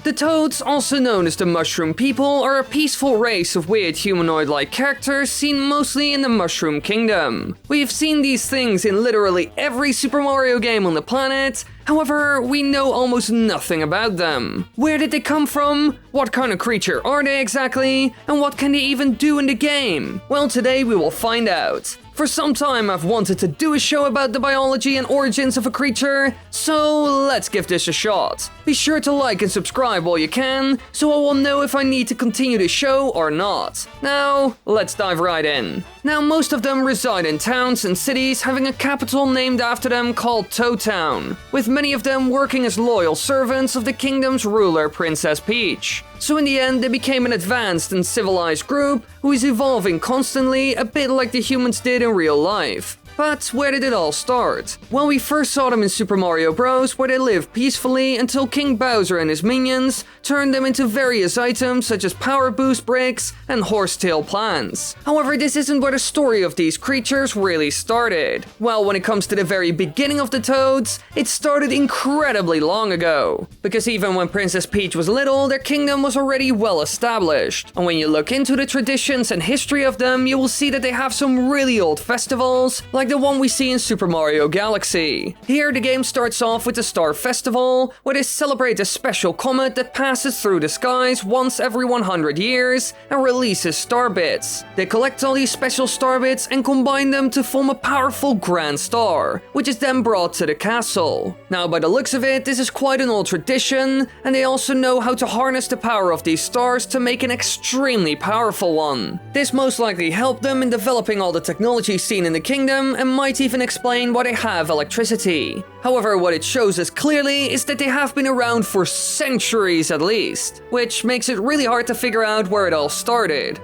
The toads, also known as the mushroom people, are a peaceful race of weird humanoid-like characters seen mostly in the Mushroom Kingdom. We've seen these things in literally every Super Mario game on the planet. However, we know almost nothing about them. Where did they come from? What kind of creature are they exactly? And what can they even do in the game? Well, today we will find out. For some time I've wanted to do a show about the biology and origins of a creature, so let's give this a shot. Be sure to like and subscribe while you can, so I will know if I need to continue the show or not. Now, let's dive right in. Now, most of them reside in towns and cities having a capital named after them called Toad Town, with many of them working as loyal servants of the kingdom's ruler, Princess Peach. So in the end, they became an advanced and civilized group who is evolving constantly, a bit like the humans did in real life. But where did it all start? Well, we first saw them in Super Mario Bros, where they lived peacefully until King Bowser and his minions turned them into various items such as power boost bricks and horsetail plants. However, this isn't where the story of these creatures really started. Well, when it comes to the very beginning of the Toads, it started incredibly long ago. Because even when Princess Peach was little, their kingdom was already well established. And when you look into the traditions and history of them, you will see that they have some really old festivals, like the one we see in Super Mario Galaxy. Here, the game starts off with the Star Festival, where they celebrate a special comet that passes through the skies once every 100 years and releases star bits. They collect all these special star bits and combine them to form a powerful grand star, which is then brought to the castle. Now, by the looks of it, this is quite an old tradition, and they also know how to harness the power of these stars to make an extremely powerful one. This most likely helped them in developing all the technology seen in the kingdom, and might even explain why they have electricity. However, what it shows us clearly is that they have been around for centuries at least, which makes it really hard to figure out where it all started.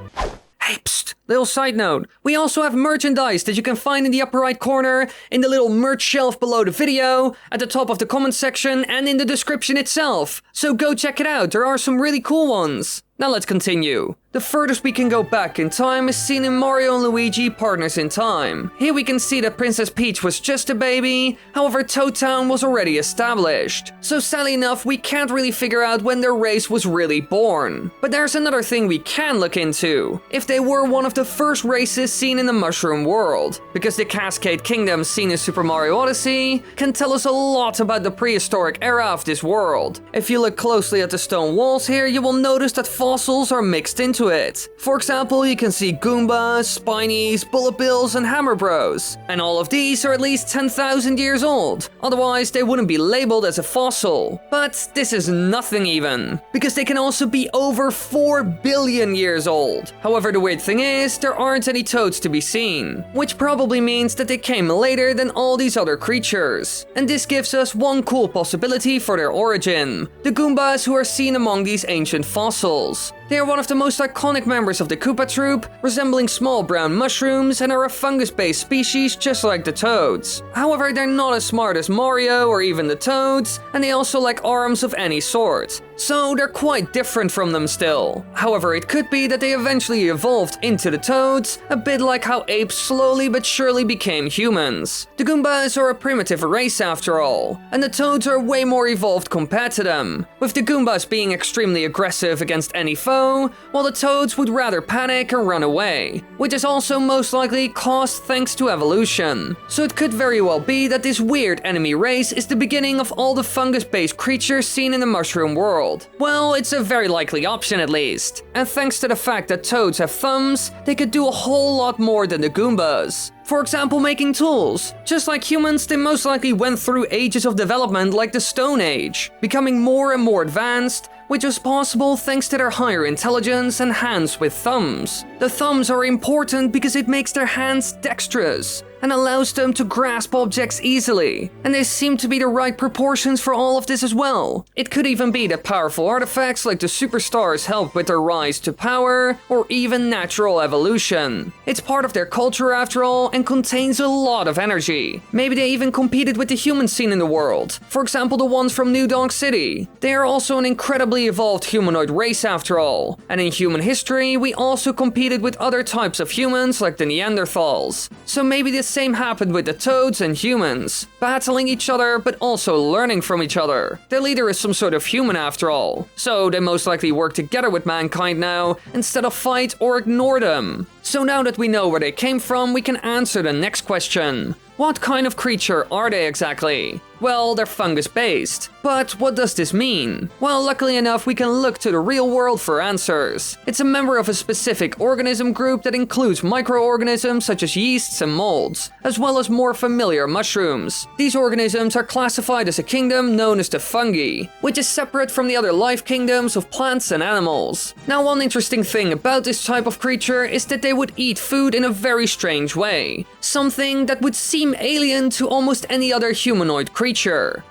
Hey, psst, little side note, we also have merchandise that you can find in the upper right corner, in the little merch shelf below the video, at the top of the comment section, and in the description itself. So go check it out, there are some really cool ones. Now let's continue. The furthest we can go back in time is seen in Mario and Luigi Partners in Time. Here we can see that Princess Peach was just a baby, however Toad Town was already established. So sadly enough, we can't really figure out when their race was really born. But there's another thing we can look into: if they were one of the first races seen in the Mushroom world. Because the Cascade Kingdom seen in Super Mario Odyssey can tell us a lot about the prehistoric era of this world. If you look closely at the stone walls here, you will notice that fossils are mixed into it. For example, you can see Goombas, Spinies, Bullet Bills, and Hammer Bros. And all of these are at least 10,000 years old, otherwise they wouldn't be labeled as a fossil. But this is nothing even, because they can also be over 4 billion years old. However, the weird thing is, there aren't any toads to be seen, which probably means that they came later than all these other creatures. And this gives us one cool possibility for their origin: the Goombas who are seen among these ancient fossils. They are one of the most iconic members of the Koopa troop, resembling small brown mushrooms, and are a fungus-based species just like the toads. However, they're not as smart as Mario or even the toads, and they also lack arms of any sort. So they're quite different from them still. However, it could be that they eventually evolved into the toads, a bit like how apes slowly but surely became humans. The Goombas are a primitive race after all, and the toads are way more evolved compared to them, with the Goombas being extremely aggressive against any foe, while the toads would rather panic and run away, which is also most likely caused thanks to evolution. So it could very well be that this weird enemy race is the beginning of all the fungus-based creatures seen in the Mushroom world. Well, it's a very likely option at least. And thanks to the fact that toads have thumbs, they could do a whole lot more than the Goombas. For example, making tools. Just like humans, they most likely went through ages of development like the Stone Age, becoming more and more advanced, which was possible thanks to their higher intelligence and hands with thumbs. The thumbs are important because it makes their hands dexterous and allows them to grasp objects easily, and they seem to be the right proportions for all of this as well. It could even be that powerful artifacts like the superstars helped with their rise to power, or even natural evolution. It's part of their culture after all, and contains a lot of energy. Maybe they even competed with the human scene in the world, for example the ones from New Donk City. They are also an incredibly fully evolved humanoid race after all, and in human history we also competed with other types of humans like the Neanderthals. So maybe the same happened with the toads and humans, battling each other but also learning from each other. Their leader is some sort of human after all, so they most likely work together with mankind now instead of fight or ignore them. So now that we know where they came from, we can answer the next question. What kind of creature are they exactly? Well, they're fungus-based. But what does this mean? Well, luckily enough, we can look to the real world for answers. It's a member of a specific organism group that includes microorganisms such as yeasts and molds, as well as more familiar mushrooms. These organisms are classified as a kingdom known as the fungi, which is separate from the other life kingdoms of plants and animals. Now, one interesting thing about this type of creature is that they would eat food in a very strange way. Something that would seem alien to almost any other humanoid creature.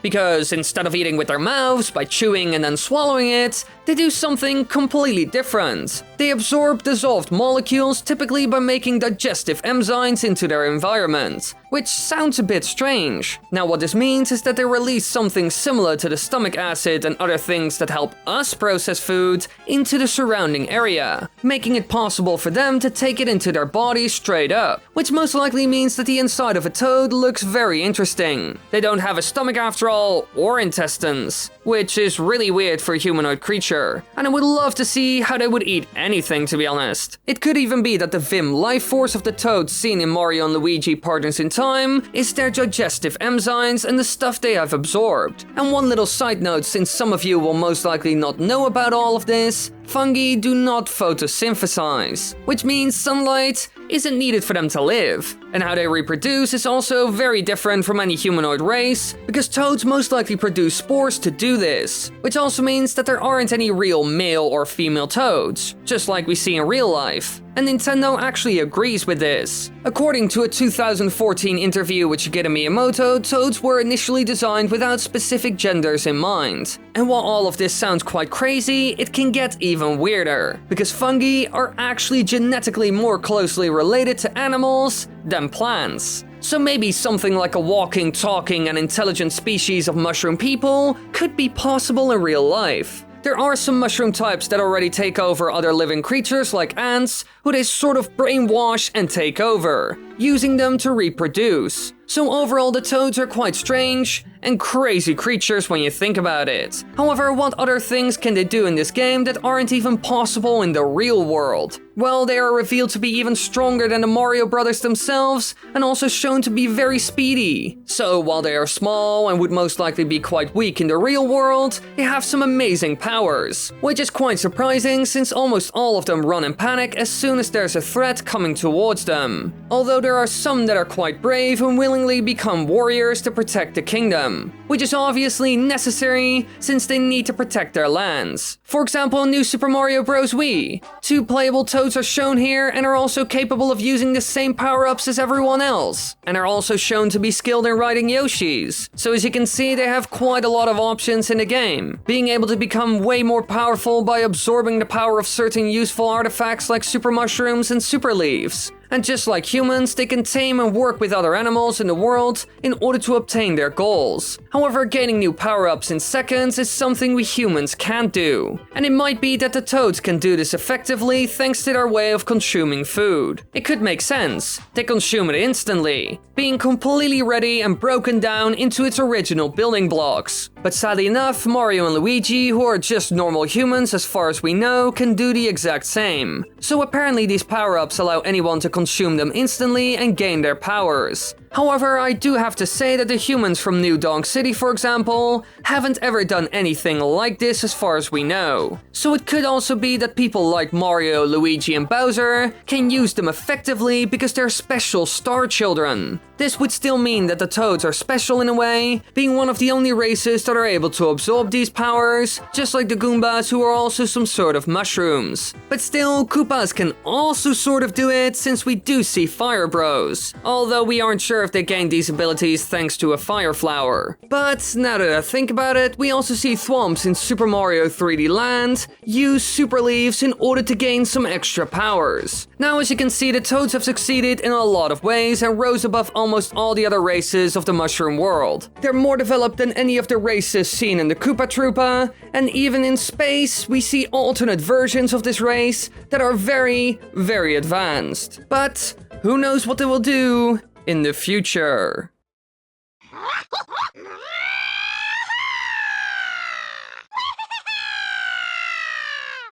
Because instead of eating with their mouths by chewing and then swallowing it, they do something completely different. They absorb dissolved molecules typically by making digestive enzymes into their environment, which sounds a bit strange. Now what this means is that they release something similar to the stomach acid and other things that help us process food into the surrounding area, making it possible for them to take it into their body straight up, which most likely means that the inside of a toad looks very interesting. They don't have a stomach after all, or intestines, which is really weird for a humanoid creature, and I would love to see how they would eat anything, to be honest. It could even be that the Vim life force of the toads seen in Mario and Luigi Partners in Time is their digestive enzymes and the stuff they have absorbed. And one little side note, since some of you will most likely not know about all of this, fungi do not photosynthesize, which means sunlight isn't needed for them to live. And how they reproduce is also very different from any humanoid race, because toads most likely produce spores to do this, which also means that there aren't any real male or female toads, just like we see in real life. And Nintendo actually agrees with this. According to a 2014 interview with Shigeru Miyamoto, toads were initially designed without specific genders in mind. And while all of this sounds quite crazy, it can get even weirder, because fungi are actually genetically more closely related to animals than plants. So maybe something like a walking, talking, and intelligent species of mushroom people could be possible in real life. There are some mushroom types that already take over other living creatures like ants, who they sort of brainwash and take over, using them to reproduce. So overall the toads are quite strange and crazy creatures when you think about it. However, what other things can they do in this game that aren't even possible in the real world? Well, they are revealed to be even stronger than the Mario brothers themselves, and also shown to be very speedy. So while they are small and would most likely be quite weak in the real world, they have some amazing powers, which is quite surprising since almost all of them run in panic as soon as there's a threat coming towards them. Although there are some that are quite brave and willingly become warriors to protect the kingdom, which is obviously necessary since they need to protect their lands. For example, in New Super Mario Bros. Wii, 2 playable toads are shown here and are also capable of using the same power-ups as everyone else, and are also shown to be skilled in riding Yoshis. So as you can see, they have quite a lot of options in the game, being able to become way more powerful by absorbing the power of certain useful artifacts like super mushrooms and super leaves. And just like humans, they can tame and work with other animals in the world in order to obtain their goals. However, gaining new power-ups in seconds is something we humans can't do. And it might be that the toads can do this effectively thanks to their way of consuming food. It could make sense. They consume it instantly, being completely ready and broken down into its original building blocks. But sadly enough, Mario and Luigi, who are just normal humans as far as we know, can do the exact same. So apparently these power-ups allow anyone to consume them instantly and gain their powers. However, I do have to say that the humans from New Donk City, for example, haven't ever done anything like this as far as we know. So it could also be that people like Mario, Luigi, and Bowser can use them effectively because they're special star children. This would still mean that the toads are special in a way, being one of the only races that are able to absorb these powers, just like the Goombas, who are also some sort of mushrooms. But still, Koopas can also sort of do it since we do see Fire Bros, although we aren't sure sure if they gained these abilities thanks to a fire flower. But now that I think about it, we also see Thwomps in Super Mario 3D Land use super leaves in order to gain some extra powers. Now, as you can see, the Toads have succeeded in a lot of ways and rose above almost all the other races of the mushroom world. They're more developed than any of the races seen in the Koopa Troopa, and even in space, we see alternate versions of this race that are very, very advanced. But who knows what they will do in the future?